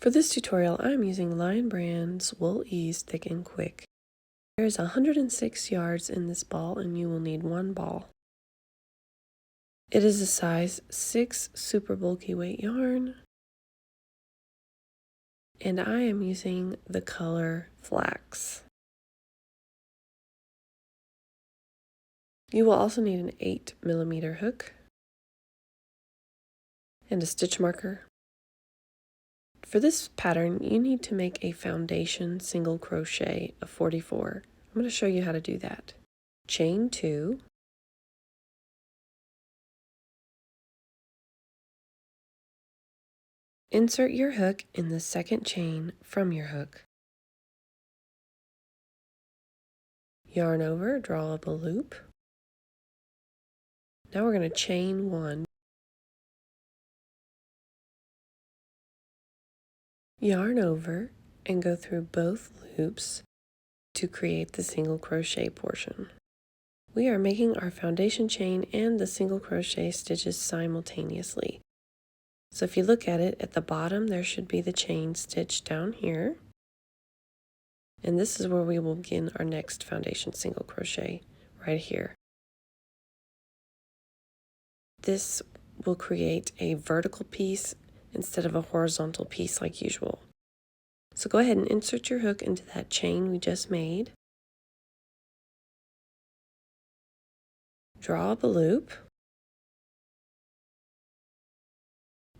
For this tutorial, I'm using Lion Brand's Wool Ease Thick and Quick. There is 106 yards in this ball and you will need one ball. It is a size 6 super bulky weight yarn, and I am using the color flax. You will also need an 8mm hook and a stitch marker. For this pattern, you need to make a foundation single crochet of 44. I'm going to show you how to do that. Chain 2, insert your hook in the second chain from your hook. Yarn over, draw up a loop. Now we're going to chain 1. Yarn over and go through both loops to create the single crochet portion. We are making our foundation chain and the single crochet stitches simultaneously. So if you look at it, at the bottom there should be the chain stitch down here. And this is where we will begin our next foundation single crochet, right here. This will create a vertical piece instead of a horizontal piece like usual. So go ahead and insert your hook into that chain we just made. Draw up a loop.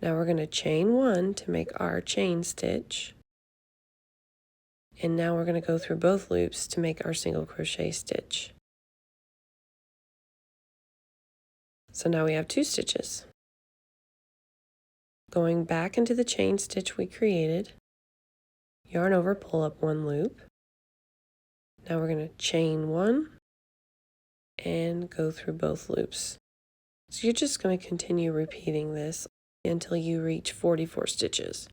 Now we're going to chain 1 to make our chain stitch. And now we're going to go through both loops to make our single crochet stitch. So now we have 2 stitches. Going back into the chain stitch we created, yarn over, pull up 1 loop. Now we're going to chain 1 and go through both loops. So you're just going to continue repeating this until you reach 44 stitches.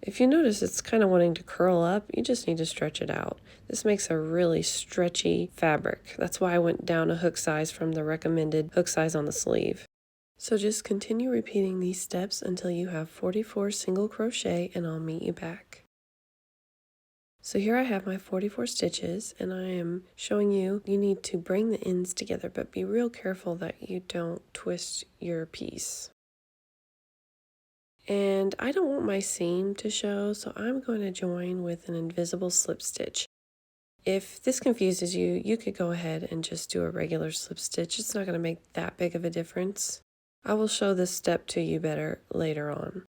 If you notice it's kind of wanting to curl up, you just need to stretch it out. This makes a really stretchy fabric. That's why I went down a hook size from the recommended hook size on the sleeve. So just continue repeating these steps until you have 44 single crochet and I'll meet you back. So here I have my 44 stitches and I am showing you need to bring the ends together, but be real careful that you don't twist your piece. And I don't want my seam to show, so I'm going to join with an invisible slip stitch. If this confuses you, you could go ahead and just do a regular slip stitch. It's not going to make that big of a difference. I will show this step to you better later on.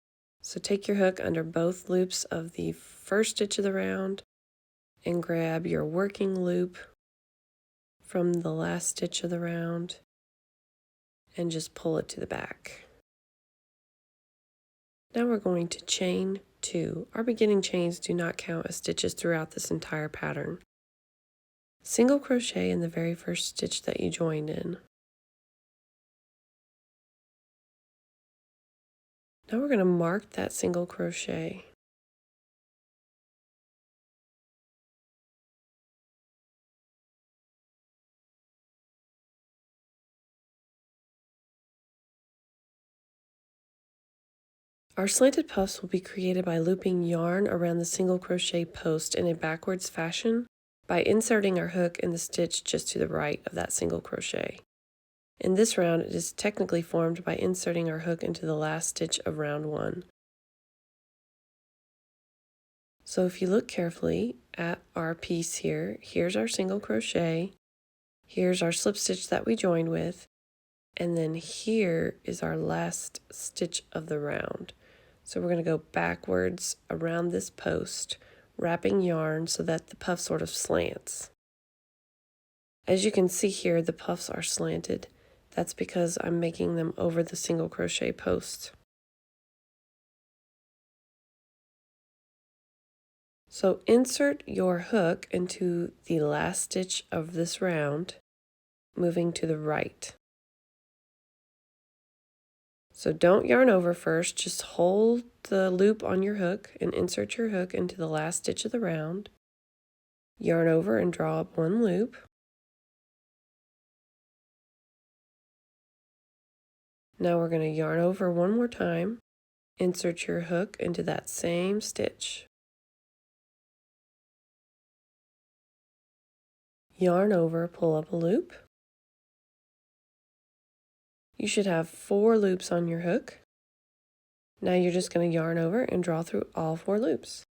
So take your hook under both loops of the first stitch of the round and grab your working loop from the last stitch of the round and just pull it to the back. Now we're going to chain 2. Our beginning chains do not count as stitches throughout this entire pattern. Single crochet in the very first stitch that you joined in. Now we're going to mark that single crochet. Our slanted puffs will be created by looping yarn around the single crochet post in a backwards fashion by inserting our hook in the stitch just to the right of that single crochet. In this round, it is technically formed by inserting our hook into the last stitch of round 1. So if you look carefully at our piece here, here's our single crochet, here's our slip stitch that we joined with, and then here is our last stitch of the round. So we're going to go backwards around this post, wrapping yarn so that the puff sort of slants. As you can see here, the puffs are slanted. That's because I'm making them over the single crochet post. So insert your hook into the last stitch of this round, moving to the right. So don't yarn over first, just hold the loop on your hook and insert your hook into the last stitch of the round. Yarn over and draw up one loop. Now we're going to yarn over one more time, insert your hook into that same stitch. Yarn over, pull up a loop. You should have 4 loops on your hook. Now you're just going to yarn over and draw through all 4 loops.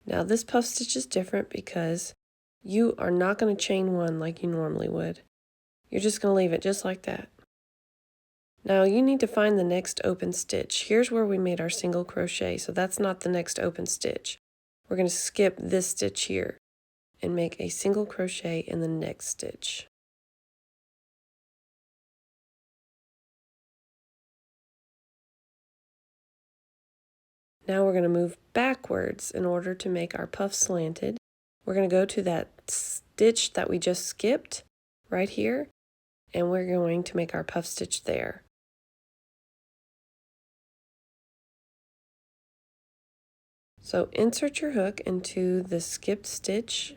Now this puff stitch is different because you are not going to chain 1 like you normally would. You're just going to leave it just like that. Now you need to find the next open stitch. Here's where we made our single crochet, so that's not the next open stitch. We're going to skip this stitch here and make a single crochet in the next stitch. Now we're going to move backwards in order to make our puff slanted. We're going to go to that stitch that we just skipped right here, and we're going to make our puff stitch there. So insert your hook into the skipped stitch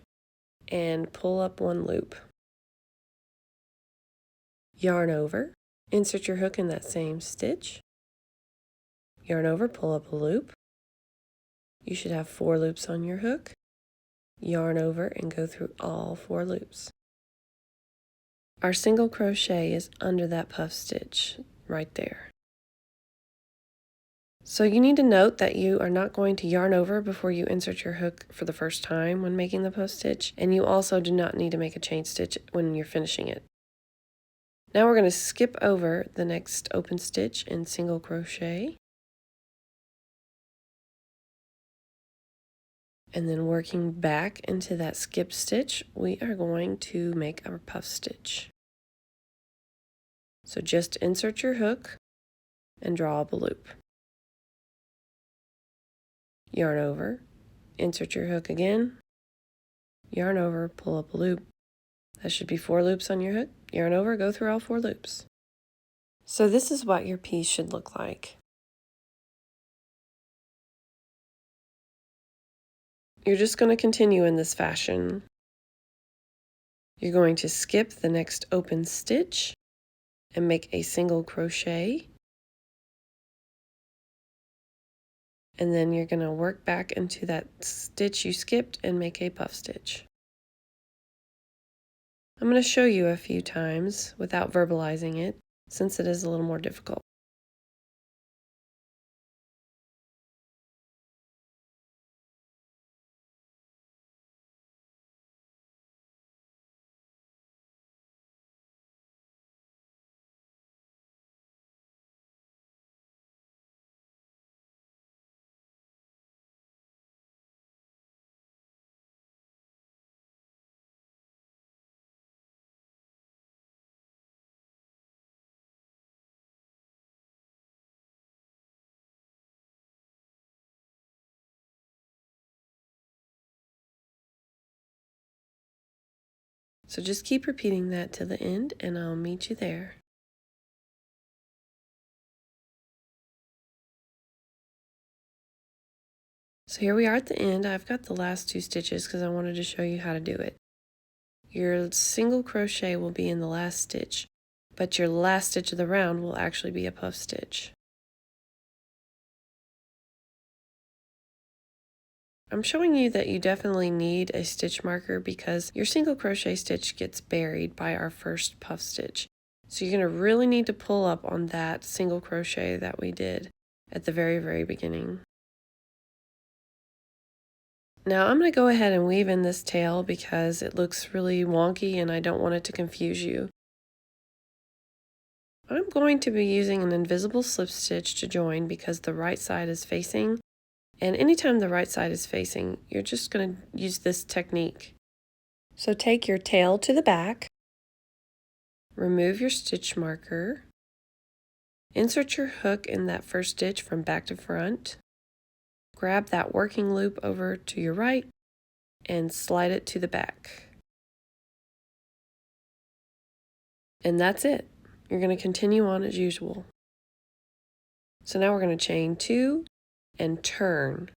and pull up one loop. Yarn over, insert your hook in that same stitch. Yarn over, pull up a loop. You should have 4 loops on your hook. Yarn over and go through all 4 loops. Our single crochet is under that puff stitch right there. So you need to note that you are not going to yarn over before you insert your hook for the first time when making the puff stitch, and you also do not need to make a chain stitch when you're finishing it. Now we're going to skip over the next open stitch in single crochet, and then working back into that skip stitch, we are going to make our puff stitch. So just insert your hook and draw up a loop. Yarn over, insert your hook again, yarn over, pull up a loop. That should be 4 loops on your hook. Yarn over, go through all 4 loops. So this is what your piece should look like. You're just going to continue in this fashion. You're going to skip the next open stitch and make a single crochet. And then you're going to work back into that stitch you skipped and make a puff stitch. I'm going to show you a few times without verbalizing it, since it is a little more difficult. So just keep repeating that to the end, and I'll meet you there. So here we are at the end. I've got the last 2 stitches because I wanted to show you how to do it. Your single crochet will be in the last stitch, but your last stitch of the round will actually be a puff stitch. I'm showing you that you definitely need a stitch marker because your single crochet stitch gets buried by our first puff stitch. So you're going to really need to pull up on that single crochet that we did at the very beginning. Now I'm going to go ahead and weave in this tail because it looks really wonky and I don't want it to confuse you. I'm going to be using an invisible slip stitch to join because the right side is facing, and anytime the right side is facing, you're just going to use this technique. So take your tail to the back, remove your stitch marker, insert your hook in that first stitch from back to front, grab that working loop over to your right, and slide it to the back. And that's it. You're going to continue on as usual. So now we're going to chain 2 and turn.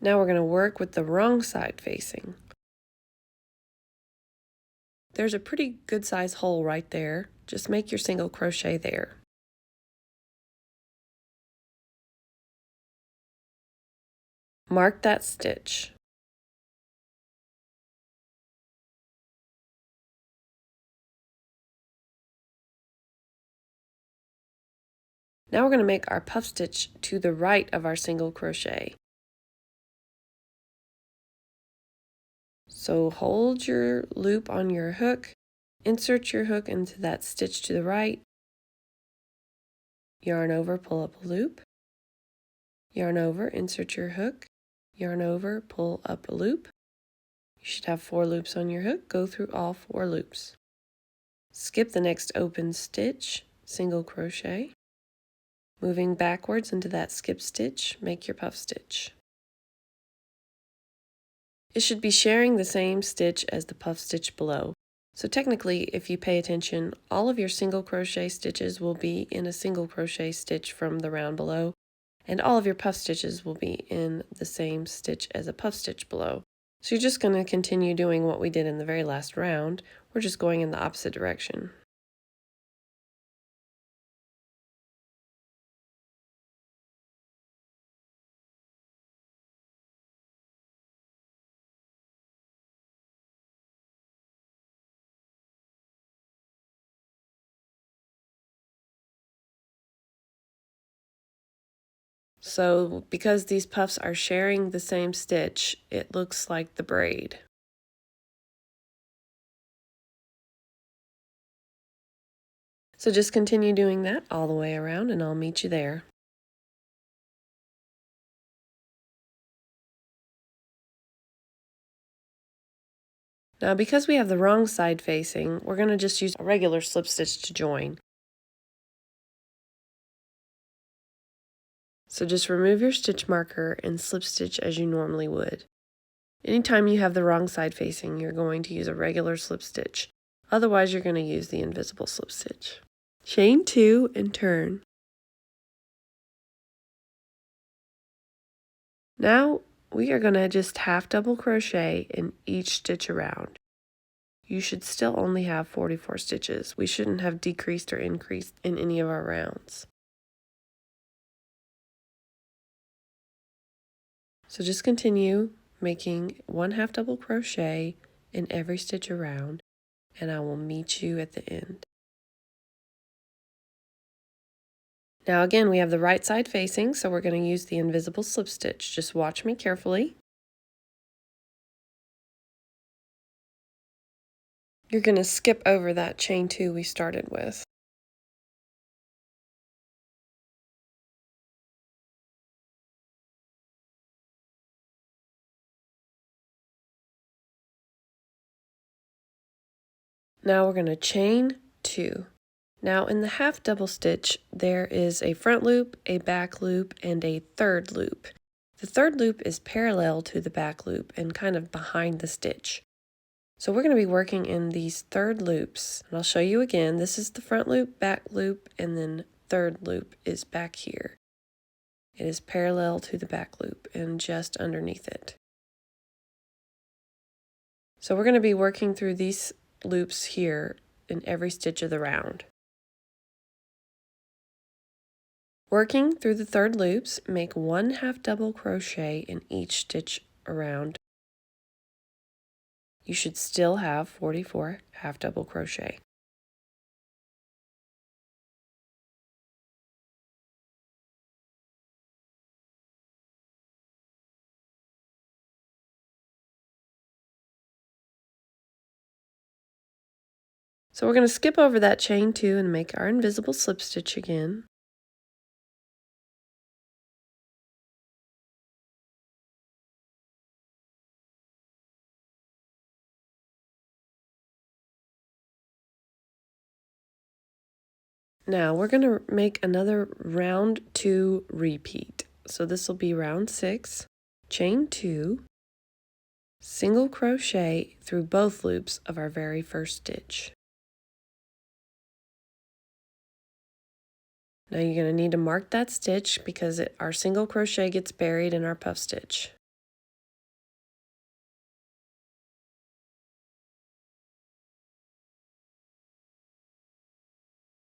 Now we're going to work with the wrong side facing. There's a pretty good size hole right there. Just make your single crochet there. Mark that stitch. Now we're going to make our puff stitch to the right of our single crochet. So hold your loop on your hook, insert your hook into that stitch to the right, yarn over, pull up a loop, yarn over, insert your hook, yarn over, pull up a loop. You should have 4 loops on your hook. Go through all 4 loops. Skip the next open stitch, single crochet. Moving backwards into that skip stitch, make your puff stitch. It should be sharing the same stitch as the puff stitch below. So technically, if you pay attention, all of your single crochet stitches will be in a single crochet stitch from the round below, and all of your puff stitches will be in the same stitch as a puff stitch below. So you're just going to continue doing what we did in the very last round. We're just going in the opposite direction. So because these puffs are sharing the same stitch, it looks like the braid. So just continue doing that all the way around and I'll meet you there. Now because we have the wrong side facing, we're going to just use a regular slip stitch to join. So just remove your stitch marker and slip stitch as you normally would. Anytime you have the wrong side facing, you're going to use a regular slip stitch. Otherwise, you're going to use the invisible slip stitch. Chain 2 and turn. Now we are going to just half double crochet in each stitch around. You should still only have 44 stitches. We shouldn't have decreased or increased in any of our rounds. So just continue making 1 half double crochet in every stitch around, and I will meet you at the end. Now again, we have the right side facing, so we're going to use the invisible slip stitch. Just watch me carefully. You're going to skip over that chain 2 we started with. Now we're going to chain 2. Now in the half double stitch, there is a front loop, a back loop, and a third loop. The third loop is parallel to the back loop and kind of behind the stitch. So we're going to be working in these third loops. And I'll show you again. This is the front loop, back loop, and then third loop is back here. It is parallel to the back loop and just underneath it. So we're going to be working through these loops here in every stitch of the round. Working through the third loops, make 1 half double crochet in each stitch around. You should still have 44 half double crochet. So we're going to skip over that chain 2 and make our invisible slip stitch again. Now we're going to make another round 2 repeat. So this will be round 6, chain 2, single crochet through both loops of our very first stitch. Now you're going to need to mark that stitch because our single crochet gets buried in our puff stitch.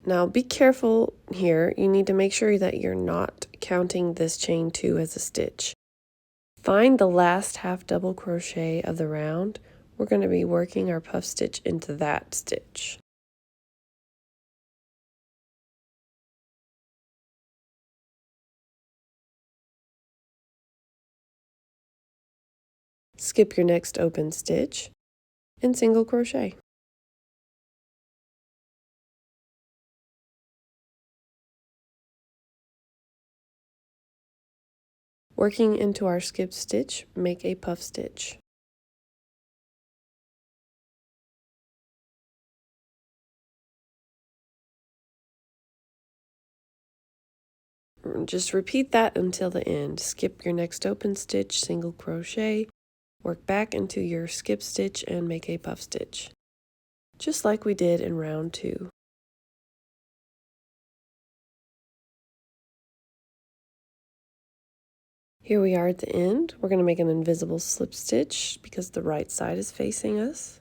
Now be careful here, you need to make sure that you're not counting this chain 2 as a stitch. Find the last half double crochet of the round. We're going to be working our puff stitch into that stitch. Skip your next open stitch and single crochet. Working into our skip stitch, make a puff stitch. Just repeat that until the end. Skip your next open stitch, single crochet, work back into your skip stitch and make a puff stitch, just like we did in round 2. Here we are at the end. We're going to make an invisible slip stitch because the right side is facing us.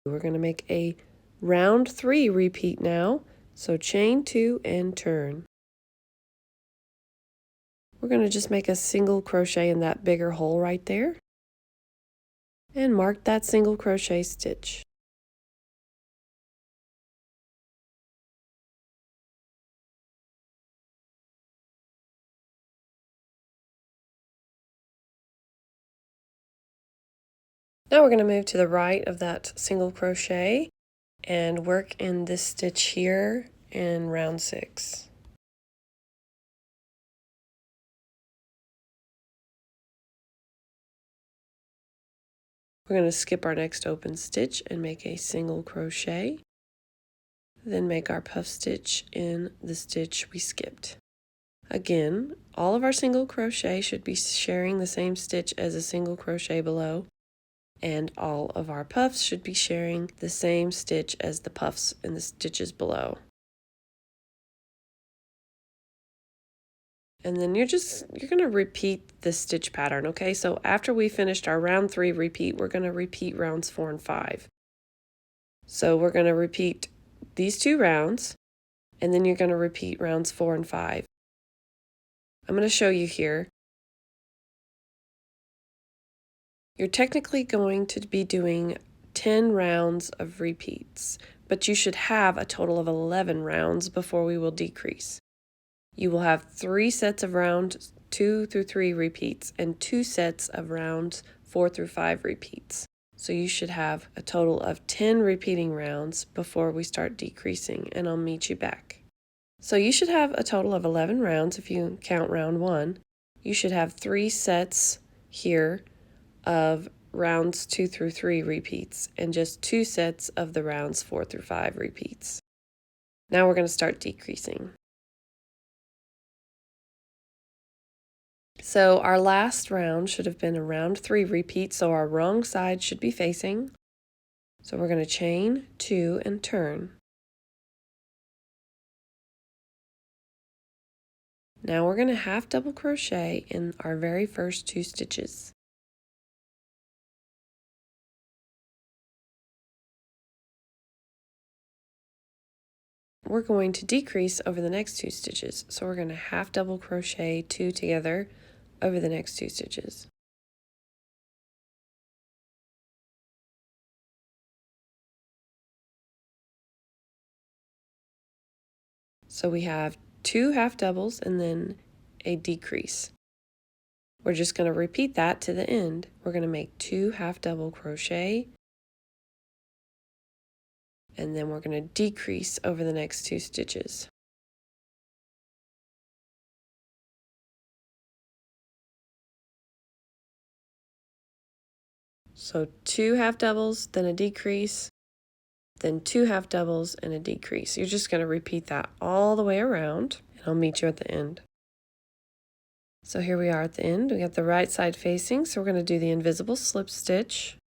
We're going to make a round 3 repeat now, so chain 2 and turn. We're going to just make a single crochet in that bigger hole right there and mark that single crochet stitch. Now we're going to move to the right of that single crochet and work in this stitch here in round 6. We're going to skip our next open stitch and make a single crochet, then make our puff stitch in the stitch we skipped. Again, all of our single crochet should be sharing the same stitch as a single crochet below, and all of our puffs should be sharing the same stitch as the puffs in the stitches below. And then you're going to repeat the stitch pattern, okay? So after we finished our round 3 repeat, we're going to repeat rounds 4 and 5. So we're going to repeat these 2 rounds, and then you're going to repeat rounds 4 and 5. I'm going to show you here. You're technically going to be doing 10 rounds of repeats, but you should have a total of 11 rounds before we will decrease. You will have 3 sets of rounds 2 through 3 repeats and 2 sets of rounds 4 through 5 repeats. So you should have a total of 10 repeating rounds before we start decreasing, and I'll meet you back. So you should have a total of 11 rounds if you count round 1. You should have 3 sets here of rounds 2 through 3 repeats and just 2 sets of the rounds 4 through 5 repeats. Now we're going to start decreasing. So our last round should have been a round 3 repeat, so our wrong side should be facing. So we're going to chain 2 and turn. Now we're going to half double crochet in our very first 2 stitches. We're going to decrease over the next 2 stitches, so we're going to half double crochet 2 together over the next 2 stitches. So we have 2 half doubles and then a decrease. We're just going to repeat that to the end. We're going to make 2 half double crochet, and then we're going to decrease over the next 2 stitches. So 2 half doubles, then a decrease, then 2 half doubles and a decrease. You're just going to repeat that all the way around, and I'll meet you at the end. So here we are at the end. We got the right side facing, so we're going to do the invisible slip stitch.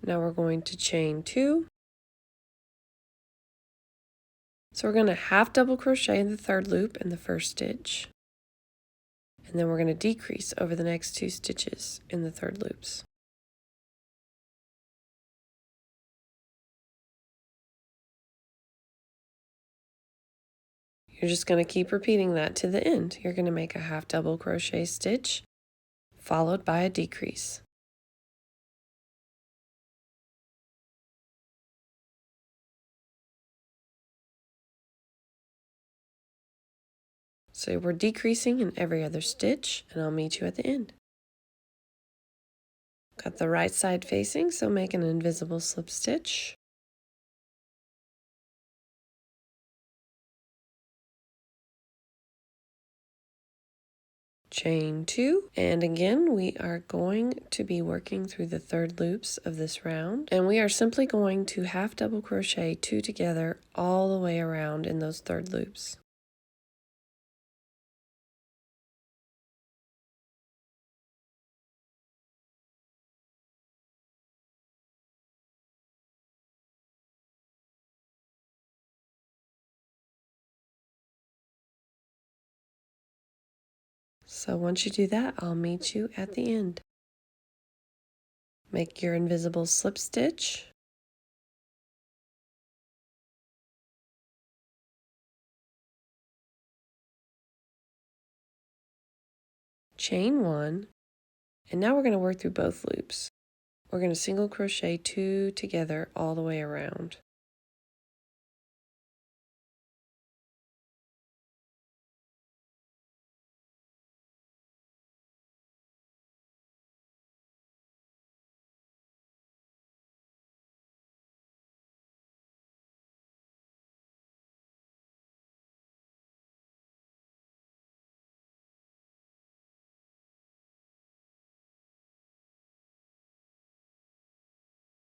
Now we're going to chain 2. So we're going to half double crochet in the third loop in the first stitch. And then we're going to decrease over the next 2 stitches in the third loops. You're just going to keep repeating that to the end. You're going to make a half double crochet stitch followed by a decrease. So we're decreasing in every other stitch, and I'll meet you at the end. Got the right side facing, so make an invisible slip stitch. Chain 2, and again we are going to be working through the third loops of this round, and we are simply going to half double crochet 2 together all the way around in those third loops. So once you do that, I'll meet you at the end. Make your invisible slip stitch. Chain 1, and now we're going to work through both loops. We're going to single crochet 2 together all the way around.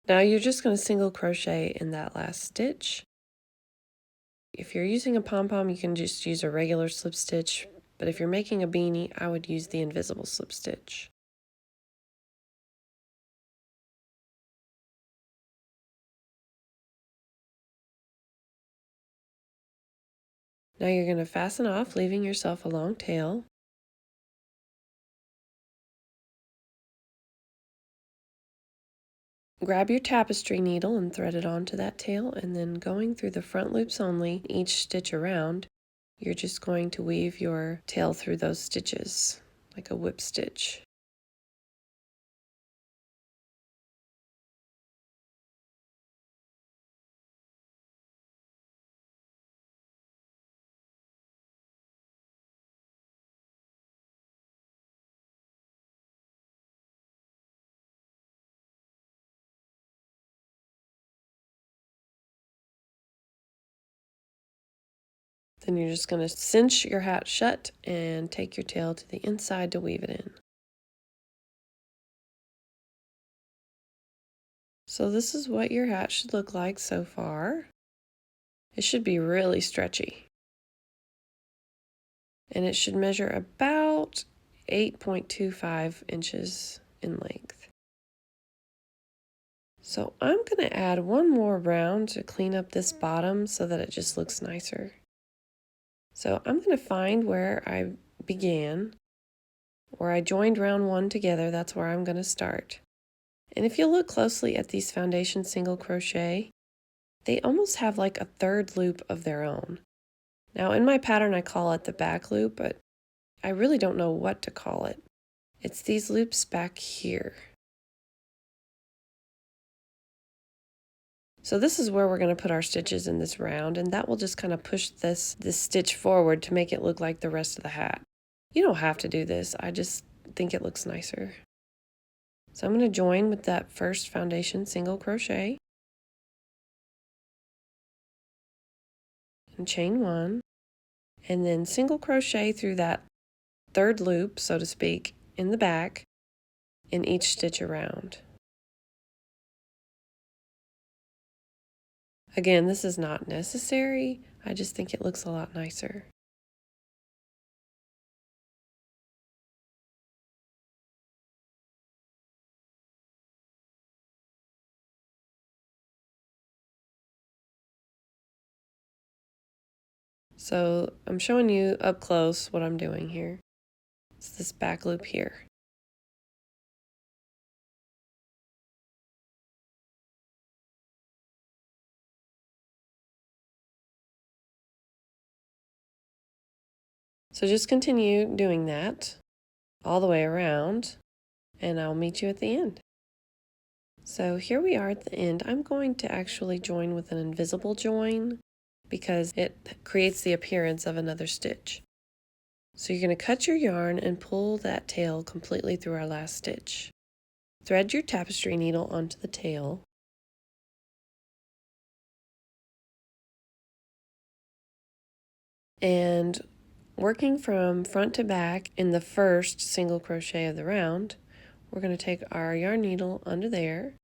Now you're just going to single crochet in that last stitch. If you're using a pom-pom, you can just use a regular slip stitch, but if you're making a beanie, I would use the invisible slip stitch. Now you're going to fasten off, leaving yourself a long tail. Grab your tapestry needle and thread it onto that tail, and then going through the front loops only, each stitch around, you're just going to weave your tail through those stitches like a whip stitch. Then you're just going to cinch your hat shut and take your tail to the inside to weave it in. So this is what your hat should look like so far. It should be really stretchy. And it should measure about 8.25 inches in length. So I'm going to add one more round to clean up this bottom so that it just looks nicer. So I'm going to find where I began, where I joined round 1 together. That's where I'm going to start. And if you look closely at these foundation single crochet, they almost have like a third loop of their own. Now in my pattern I call it the back loop, but I really don't know what to call it. It's these loops back here. So this is where we're going to put our stitches in this round, and that will just kind of push this stitch forward to make it look like the rest of the hat. You don't have to do this, I just think it looks nicer. So I'm going to join with that first foundation single crochet. and chain 1, and then single crochet through that third loop, so to speak, in the back in each stitch around. Again, this is not necessary, I just think it looks a lot nicer. So I'm showing you up close what I'm doing here. It's this back loop here. So just continue doing that all the way around, and I'll meet you at the end. So here we are at the end. I'm going to actually join with an invisible join because it creates the appearance of another stitch. So you're going to cut your yarn and pull that tail completely through our last stitch. Thread your tapestry needle onto the tail. And working from front to back in the first single crochet of the round, we're going to take our yarn needle under there,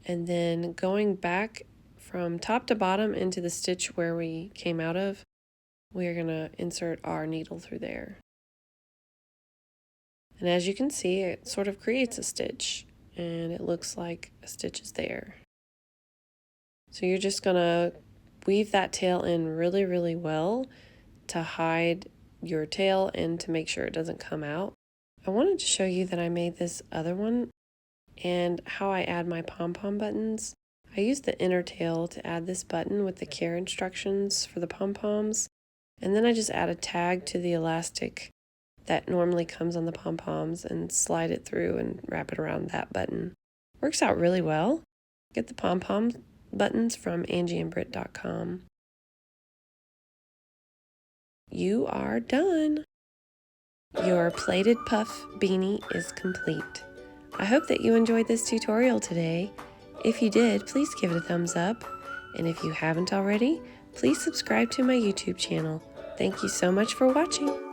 and then going back from top to bottom into the stitch where we came out of, we're going to insert our needle through there. And as you can see, it sort of creates a stitch, and it looks like a stitch is there. So you're just going to weave that tail in really, really well to hide your tail and to make sure it doesn't come out. I wanted to show you that I made this other one and how I add my pom-pom buttons. I used the inner tail to add this button with the care instructions for the pom-poms, and then I just add a tag to the elastic that normally comes on the pom-poms and slide it through and wrap it around that button. Works out really well. Get the pom-pom buttons from angieandbrit.com. You are done. Your plated puff beanie is complete. I hope that you enjoyed this tutorial today. If you did, please give it a thumbs up. And if you haven't already, please subscribe to my YouTube channel. Thank you so much for watching.